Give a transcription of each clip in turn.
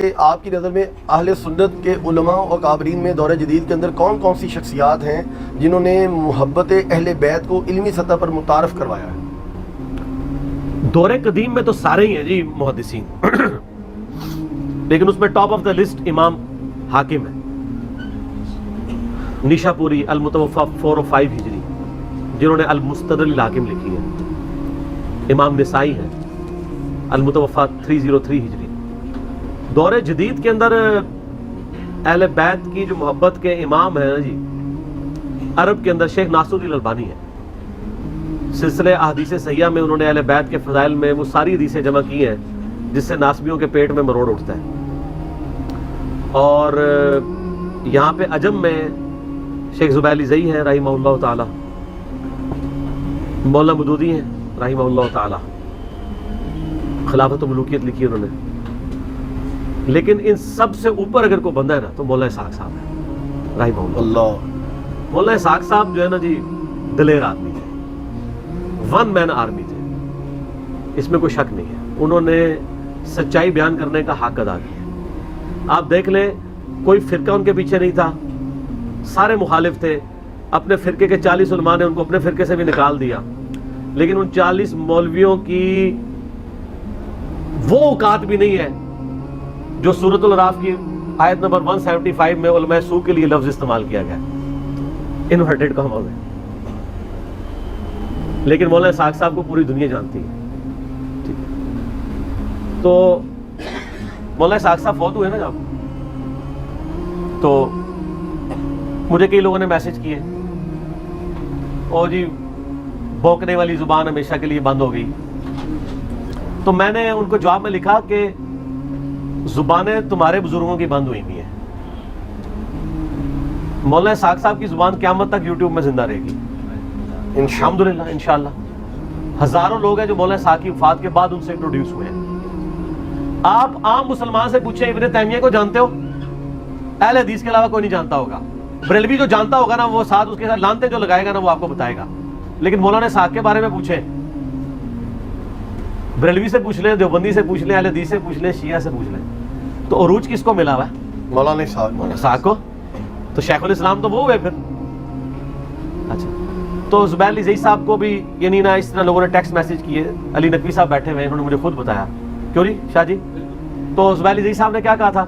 کہ آپ کی نظر میں اہل سنت کے علماء و کابرین میں دور جدید کے اندر کون کون سی شخصیات ہیں جنہوں نے محبت اہل بیت کو علمی سطح پر متعارف کروایا ہے؟ دور قدیم میں تو سارے ہی ہیں جی محدثین، لیکن اس میں ٹاپ آف دا لسٹ امام حاکم ہے، نیشا پوری المتوفا 405 ہجری، جنہوں نے المستدرک الحاکم لکھی ہے۔ امام نسائی ہے المتوفا 303 ہجری۔ دور جدید کے اندر اہل بیت کی جو محبت کے امام ہیں نا جی، عرب کے اندر شیخ ناصر الدین البانی ہے۔ سلسلہ احادیث صحیحہ میں انہوں نے اہل بیت کے فضائل میں وہ ساری حدیثیں جمع کی ہیں جس سے ناسبیوں کے پیٹ میں مروڑ اٹھتا ہے۔ اور یہاں پہ عجم میں شیخ زبیلی زئی ہے رحمہ اللہ تعالی، مولانا مودودی ہیں رحمہ اللہ تعالی، خلافت و ملوکیت لکھی انہوں نے۔ لیکن ان سب سے اوپر اگر کوئی بندہ ہے نا تو مولانا اسحاق صاحب ہے رحمہ اللہ۔ مولانا اسحاق صاحب جو ہے نا جی دلیر آدمی تھے، ون مین آرمی تھے، اس میں کوئی شک نہیں ہے۔ انہوں نے سچائی بیان کرنے کا حق ادا کیا۔ آپ دیکھ لیں کوئی فرقہ ان کے پیچھے نہیں تھا، سارے مخالف تھے۔ اپنے فرقے کے 40 علماء نے ان کو اپنے فرقے سے بھی نکال دیا، لیکن ان 40 مولویوں کی وہ اوقات بھی نہیں ہے جو سورۃ الاعراف کی آیت نمبر 175 میں علماء سوء کے لیے لفظ استعمال کیا گیا، انورٹڈ کاموں میں۔ لیکن مولانا اسحاق صاحب کو پوری دنیا جانتی ہے۔ تو مولانا اسحاق صاحب فوت ہوئے نا جب، تو مجھے کئی لوگوں نے میسج کیے، اور جی بھونکنے والی زبان ہمیشہ کے لیے بند ہو گئی۔ تو میں نے ان کو جواب میں لکھا کہ زبانیں تمہارے بزرگوں کی بند ہوئی بھی ہیں، مولانا اسحاق صاحب کی زبان قیامت تک یوٹیوب میں زندہ رہے گی الحمدللہ انشاءاللہ۔ ہزاروں لوگ ہیں جو مولانا اسحاق کی وفات کے بعد ان سے انٹروڈیوس ہوئے ہیں۔ آپ عام مسلمان سے پوچھیں ابن تیمیہ کو جانتے ہو؟ اہل حدیث کے علاوہ کوئی نہیں جانتا ہوگا۔ بریلوی جو جانتا ہوگا نا وہ ساتھ اس کے ساتھ لانتے جو لگائے گا نا وہ آپ کو بتائے گا۔ لیکن مولانا اسحاق کے بارے میں پوچھیں، بریلوی سے پوچھ لیں، دیوبندی سے پوچھ لیں، اہل حدیث سے پوچھ لیں، شیعہ سے پوچھ لیں، تو عروج کس کو ملا ہوا ہے؟ مولانا اسحاق کو۔ تو شیخ الاسلام تو وہ ہوئے پھر۔ اچھا، تو زبیلی زئی صاحب کو بھی یعنی نا اس طرح لوگوں نے ٹیکسٹ میسج کیے، علی نقوی صاحب بیٹھے ہوئے، انہوں نے مجھے خود بتایا۔ کیوں جی شاہ جی؟ تو زبیلی زئی صاحب نے کیا کہا تھا؟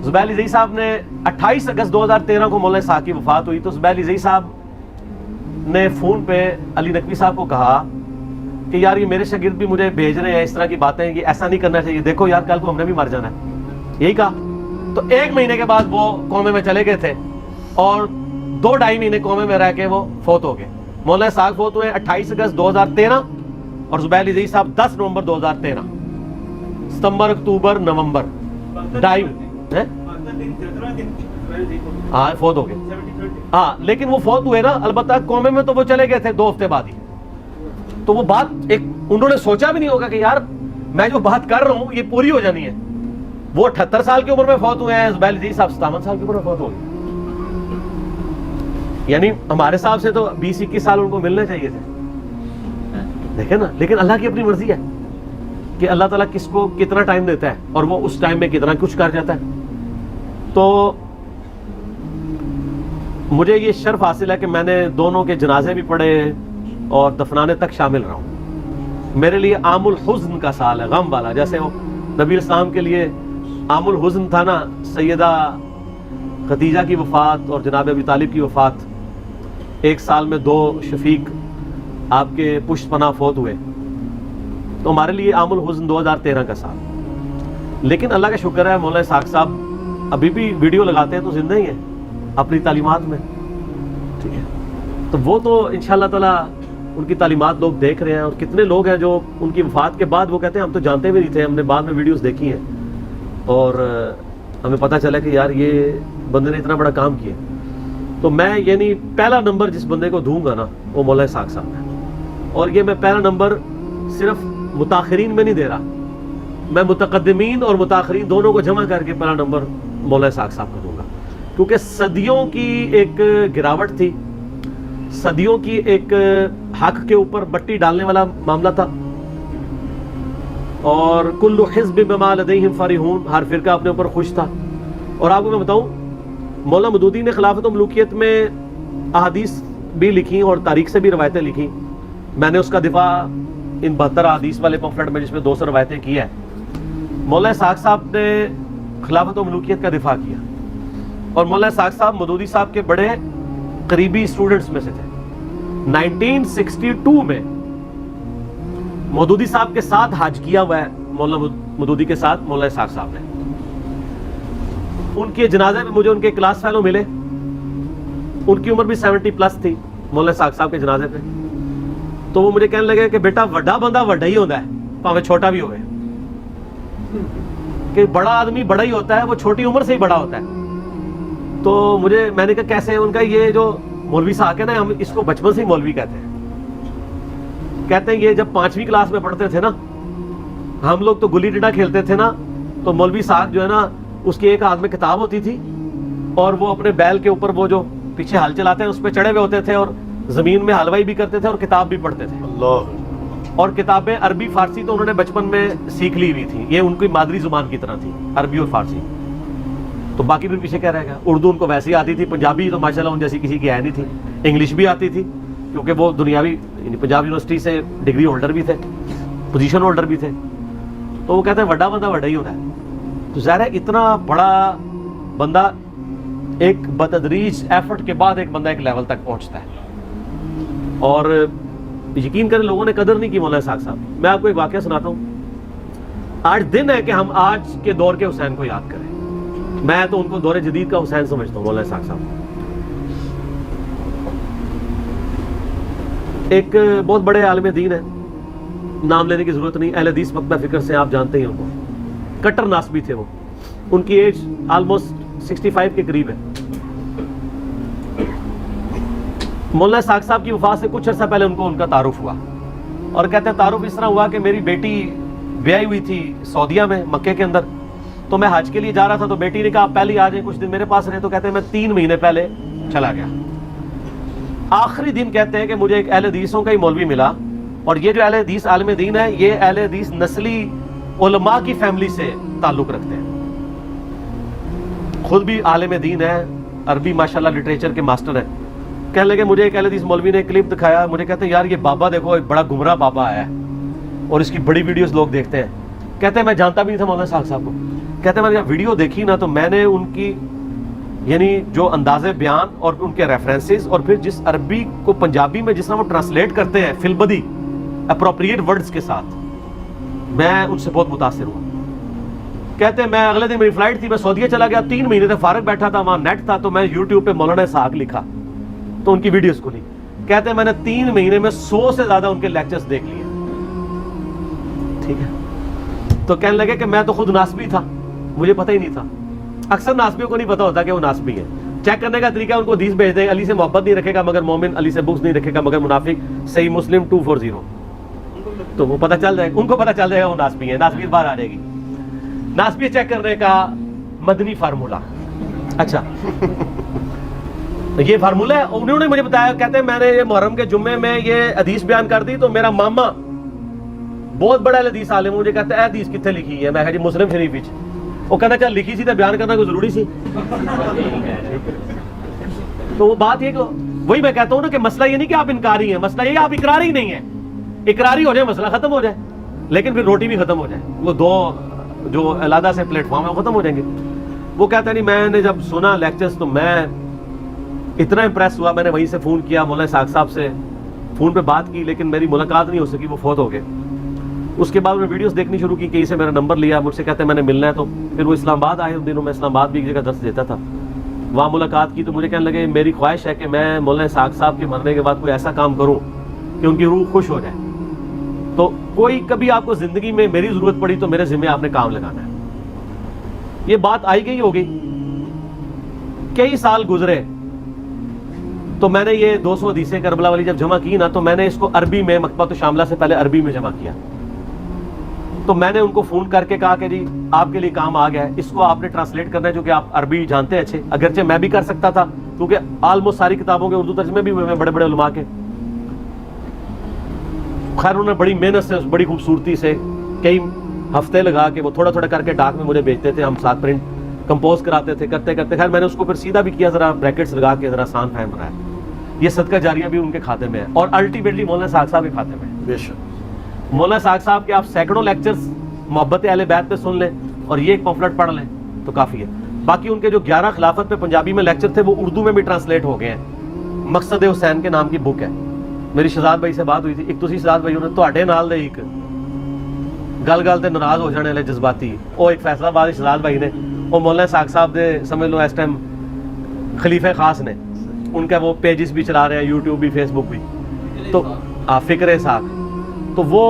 زبیلی زئی صاحب نے 28 اگست 2013 کو مولانا اسحاق کی وفات ہوئی، تو زبیلی زئی صاحب نے فون پہ علی نقوی صاحب کو کہا کہ یار یہ میرے شاگرد بھی مجھے بھیج رہے ہیں اس طرح کی باتیں، یہ ایسا نہیں کرنا چاہیے، دیکھو یار کل کو ہم نے بھی مر جانا ہے، یہی کہا۔ تو 1 مہینے کے بعد وہ قومے میں چلے گئے تھے، اور 2-2.5 مہینے قومے میں رہ کے وہ فوت ہو گئے۔ مولانا اسحاق فوت ہوئے 28 اگست 2013، اور زبیلی زئی صاحب 10 نومبر 2013۔ ستمبر، اکتوبر، نومبر 2.5 ہاں فوت ہو گئے۔ ہاں لیکن وہ فوت ہوئے نا، البتہ قومے میں تو وہ چلے گئے تھے 2 ہفتے بعد ہی۔ تو وہ بات ایک انہوں نے سوچا بھی نہیں ہوگا کہ یار میں جو بات کر رہا ہوں یہ پوری ہو جانی ہے۔ وہ 78 سال کی عمر میں فوت ہوئے ہیں، زبیلی زئی صاحب 57 سال کی عمر میں فوت ہو گئے۔ یعنی ہمارے حساب سے تو 20-21 سال ان کو ملنے چاہیے تھے، دیکھیں نا۔ لیکن اللہ کی اپنی مرضی ہے کہ اللہ تعالیٰ کس کو کتنا ٹائم دیتا ہے، اور وہ اس ٹائم میں کتنا کچھ کر جاتا ہے۔ تو مجھے یہ شرف حاصل ہے کہ میں نے دونوں کے جنازے بھی پڑھے اور دفنانے تک شامل رہا ہوں۔ میرے لیے عام الحزن کا سال ہے، غم والا، جیسے وہ نبی اسلام کے لیے عام الحزن تھا نا، سیدہ خدیجہ کی وفات اور جناب ابی طالب کی وفات، 1 سال میں 2 شفیق آپ کے پشت پناہ فوت ہوئے، تو ہمارے لیے عام الحزن 2013 کا سال۔ لیکن اللہ کا شکر ہے مولانا اسحاق صاحب ابھی بھی ویڈیو لگاتے ہیں تو زندہ ہی ہیں اپنی تعلیمات میں، ٹھیک ہے۔ تو وہ تو انشاءاللہ تعالیٰ ان کی تعلیمات لوگ دیکھ رہے ہیں، اور کتنے لوگ ہیں جو ان کی وفات کے بعد وہ کہتے ہیں ہم تو جانتے بھی نہیں تھے، ہم نے بعد میں ویڈیوز دیکھی ہیں اور ہمیں پتہ چلا کہ یار یہ بندے نے اتنا بڑا کام کیا۔ تو میں یعنی پہلا نمبر جس بندے کو دوں گا نا وہ مولانا اسحاق صاحب ہے، اور یہ میں پہلا نمبر صرف متاخرین میں نہیں دے رہا، میں متقدمین اور متاخرین دونوں کو جمع کر کے پہلا نمبر مولانا اسحاق صاحب کو دوں گا، کیونکہ صدیوں کی ایک گراوٹ تھی، صدیوں کی ایک حق کے اوپر بٹی ڈالنے والا معاملہ تھا، اور کل حزب بما لدیہم فرحون، ہر فرقہ اپنے اوپر خوش تھا. اور آپ کو میں بتاؤں، مولانا مودودی نے خلافت و ملوکیت میں احادیث بھی لکھی اور تاریخ سے بھی روایتیں لکھی. میں نے اس کا دفاع ان 72 احادیث والے پمفلٹ میں جس میں 200 روایتیں کی ہے. مولانا اسحاق صاحب نے خلافت و ملوکیت کا دفاع کیا، اور مولانا اسحاق صاحب مودودی صاحب کے بڑے قریبی اسٹوڈنٹس میں سے تھے. 1962 میں مودودی صاحب کے ساتھ حج کیا ہوا ہے مولانا مودودی کے ساتھ مولانا اسحاق صاحب نے. ان کے جنازے میں مجھے ان کے کلاس فیلو ملے، ان کی عمر بھی 70+ تھی مولانا اسحاق صاحب کے جنازے پہ. تو وہ مجھے کہنے لگے کہ بیٹا وڈا بندہ وڈا ہی ہوتا ہے، پاویں چھوٹا بھی ہوئے، کہ بڑا آدمی بڑا ہی ہوتا ہے، وہ چھوٹی عمر سے ہی بڑا ہوتا ہے. تو میں نے کہا کیسے؟ ان کا یہ جو مولوی صاحب ہے نا، ہم اس کو بچپن سے ہی مولوی کہتے ہیں. کہتے ہیں یہ جب 5ویں کلاس میں پڑھتے تھے نا، ہم لوگ تو گلی ڈنڈا کھیلتے تھے نا، تو مولوی صاحب جو ہے نا، اس کے ایک ہاتھ میں کتاب ہوتی تھی اور وہ اپنے بیل کے اوپر وہ جو پیچھے ہل چلاتے ہیں اس پہ چڑھے ہوئے ہوتے تھے، اور زمین میں حلوائی بھی کرتے تھے اور کتاب بھی پڑھتے تھے. اللہ. اور کتابیں عربی فارسی تو انہوں نے بچپن میں سیکھ لی ہوئی تھی، یہ ان کی مادری زبان کی طرح تھی، عربی اور فارسی. تو باقی بھی پیچھے کیا رہے گا؟ اردو ان کو ویسے ہی آتی تھی، پنجابی تو ماشاءاللہ ان جیسی کسی کی ہے نہیں تھی. انگلش بھی آتی تھی کیونکہ وہ دنیاوی پنجاب یونیورسٹی سے ڈگری ہولڈر بھی تھے، پوزیشن ہولڈر بھی تھے. تو وہ کہتے ہیں وڈا بندہ وڈا ہی ہوتا ہے. تو ظاہر ہے اتنا بڑا بندہ ایک بتدریج ایفرٹ کے بعد ایک بندہ ایک لیول تک پہنچتا ہے. اور یقین کریں لوگوں نے قدر نہیں کی مولانا اسحاق صاحب. میں آپ کو ایک واقعہ سناتا ہوں. آج دن ہے کہ ہم آج کے دور کے حسین کو یاد کریں. میں تو ان کو دور جدید کا حسین سمجھتا ہوں. مولانا اسحاق صاحب ایک بہت بڑے عالم دین ہے، نام لینے کی ضرورت نہیں، اہل حدیث مکتبہ فکر سے آپ جانتے ہی ان کو. کٹر ناسبی تھے وہ. ان کی ایج آلموسٹ 65 کے قریب ہے. مولانا اسحاق صاحب کی وفات سے کچھ عرصہ پہلے ان کو ان کا تعارف ہوا، اور کہتے ہیں تعارف اس طرح ہوا کہ میری بیٹی بیائی ہوئی تھی سعودیہ میں، مکے کے اندر. تو میں حج کے لیے جا رہا تھا، تو بیٹی نے کہا آپ پہلے آ جائیں، کچھ دن میرے پاس رہے. تو کہتے ہیں میں 3 مہینے پہلے چلا گیا. آخری دن کہتے ہیں کہ مجھے ایک اہل حدیثوں کا ہی مولوی ملا، اور یہ جو اہل حدیث عالم دین ہے، یہ اہل حدیث نسلی علماء کی فیملی سے تعلق رکھتے ہیں. خود بھی عالم دین ہے، عربی ماشاءاللہ لٹریچر کے ماسٹر ہیں. کہنے لگے مجھے ایک اہل حدیث مولوی نے کلپ دکھایا، مجھے کہتے ہیں یار یہ بابا دیکھو ایک بڑا گمراہ بابا آیا ہے، اور اس کی بڑی ویڈیوز لوگ دیکھتے ہیں. کہتے ہیں میں جانتا بھی نہیں تھا مولانا اسحاق صاحب کو. کہتے ہیں میں جب ویڈیو دیکھی نا، تو میں نے ان کی یعنی جو انداز بیان اور ان کے ریفرنسز، اور پھر جس عربی کو پنجابی میں جس طرح وہ ٹرانسلیٹ کرتے ہیں فی البدی اپروپریٹ ورڈز کے ساتھ، میں ان سے بہت متاثر ہوا. کہتے ہیں میں اگلے دن میری فلائٹ تھی، میں سعودیہ چلا گیا، 3 مہینے تک فارغ بیٹھا تھا، وہاں نیٹ تھا، تو میں یوٹیوب پہ مولانا اسحاق لکھا تو ان کی ویڈیوز کھلی. کہتے ہیں میں نے 3 مہینے میں 100 سے زیادہ ان کے لیکچرز دیکھ لیے. ٹھیک ہے. تو کہنے لگے کہ میں تو خود ناسبی تھا، مجھے پتہ ہی نہیں تھا. اکثر ناسبیوں کو نہیں پتا ہوتا کہ وہ ناسبی ہے. چیک کرنے کا طریقہ ان کو حدیث بھیج دیں، علی سے محبت نہیں رکھے گا مگر مومن، علی سے بغض نہیں رکھے گا مگر منافق، صحیح مسلم 240. تو وہ پتہ چل جائے، ان کو پتہ چل جائے گا وہ ناسبی ہے. ناسبی باہر آ جائے گی. ناسبی چیک کرنے کا مدنی فارمولہ. اچھا یہ فارمولہ ہے، انہوں نے مجھے بتایا. کہتے ہیں میں نے یہ محرم کے جمعے میں یہ حدیث بیان کر دی، تو میرا ماما بہت بڑا حدیث عالم مجھے کہتا ہے اے حدیث کتنے لکھی ہے؟ میں کہا جی مسلم شریف وچ. وہ کہتا چل لکھی سی تو بیان کرنا کوئی ضروری سی. تو وہ بات یہ کہ وہی میں کہتا ہوں نا کہ مسئلہ یہ نہیں کہ آپ انکاری ہیں، مسئلہ یہ کہ آپ اقراری نہیں ہیں. اقراری ہو جائے مسئلہ ختم ہو جائے، لیکن پھر روٹی بھی ختم ہو جائے. وہ 2 جو علیحدہ سے پلیٹ فارم ہے وہ ختم ہو جائیں گے. وہ کہتا نہیں، میں نے جب سنا لیکچرز تو میں اتنا امپریس ہوا، میں نے وہیں سے فون کیا مولانا اسحاق صاحب سے، فون پہ بات کی، لیکن میری ملاقات نہیں ہو سکی، وہ فوت ہو گئے. اس کے بعد میں ویڈیوز دیکھنی شروع کی، کہیں سے میرا نمبر لیا، مجھ سے کہتے ہیں میں نے ملنا ہے. تو پھر وہ اسلام آباد آئے. ان دنوں میں اسلام آباد بھی ایک جگہ درس دیتا تھا، وہاں ملاقات کی. تو مجھے کہنے لگے میری خواہش ہے کہ میں مولانا اسحاق صاحب کے مرنے کے بعد کوئی ایسا کام کروں کہ ان کی روح خوش ہو جائے. تو کوئی کبھی آپ کو زندگی میں میری ضرورت پڑی تو میرے ذمہ آپ نے کام لگانا ہے. یہ بات آئی گئی ہو گئی. کئی سال گزرے تو میں نے یہ 200 حدیثیں کربلا والی جب جمع کی نا، تو میں نے اس کو عربی میں مکتبۃ شاملہ سے پہلے عربی میں جمع کیا. تو میں نے ان کو فون کر کے کہا کہ جی آپ کے لیے کام آ گیا ہے، اس کو آپ نے ٹرانسلیٹ کرنا ہے، جو کہ آپ عربی جانتے ہیں اچھے. اگرچہ میں بھی کر سکتا تھا کیونکہ آلموسٹ ساری کتابوں کے اردو ترجمے بھی ہوئے ہیں بڑے بڑے علماء کے. خیر انہوں نے بڑی محنت سے بڑی خوبصورتی سے کئی ہفتے لگا کے وہ تھوڑا تھوڑا کر کے ڈاک میں مجھے بھیجتے تھے, ہم ساتھ پرنٹ کمپوز کراتے تھے, کرتے کرتے خیر میں نے اس کو پھر سیدھا بھی کیا, ذرا بریکٹس لگا کے ذرا آسان فہم رہا ہے. یہ صدقہ جاریہ بھی ان کے کھاتے میں ہے, اور الٹیمیٹلی مولانا ساگ صاحب کے کھاتے میں ہے. بے شک. مولانا ساگ صاحب کے آپ سینکڑوں لیکچرز محبت اہل بیت پہ سن لیں اور یہ ایک پمفلٹ پڑھ لیں تو کافی ہے. باقی ان کے جو 11 خلافت پہ پنجابی میں لیکچر تھے وہ اردو میں بھی ٹرانسلیٹ ہو گئے ہیں. مقصد حسین کے نام کی بک ہے. میری شہزاد بھائی سے بات ہوئی تھی, ایک تسی شہزاد بھائی نے تواڈے نال دے ایک گل گل تے ناراض ہو جانے والے جذباتی, وہ ایک فیصلہ آباد شہزاد بھائی نے, وہ مولانا ساگ صاحب دے سمجھ لو اس ٹائم خلیفہ خاص نے, ان کا وہ پیجز بھی چلا رہے ہیں, یوٹیوب بھی فیس بک بھی, تو فکر ساگ, تو وہ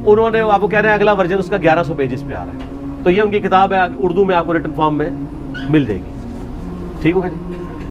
انہوں نے آپ کو کہہ رہے ہیں اگلا ورژن اس کا 1100 پیجز پہ آ رہا ہے. تو یہ ان کی کتاب ہے, اردو میں آپ کو ریٹن فارم میں مل جائے گی. ٹھیک ہوگا جی.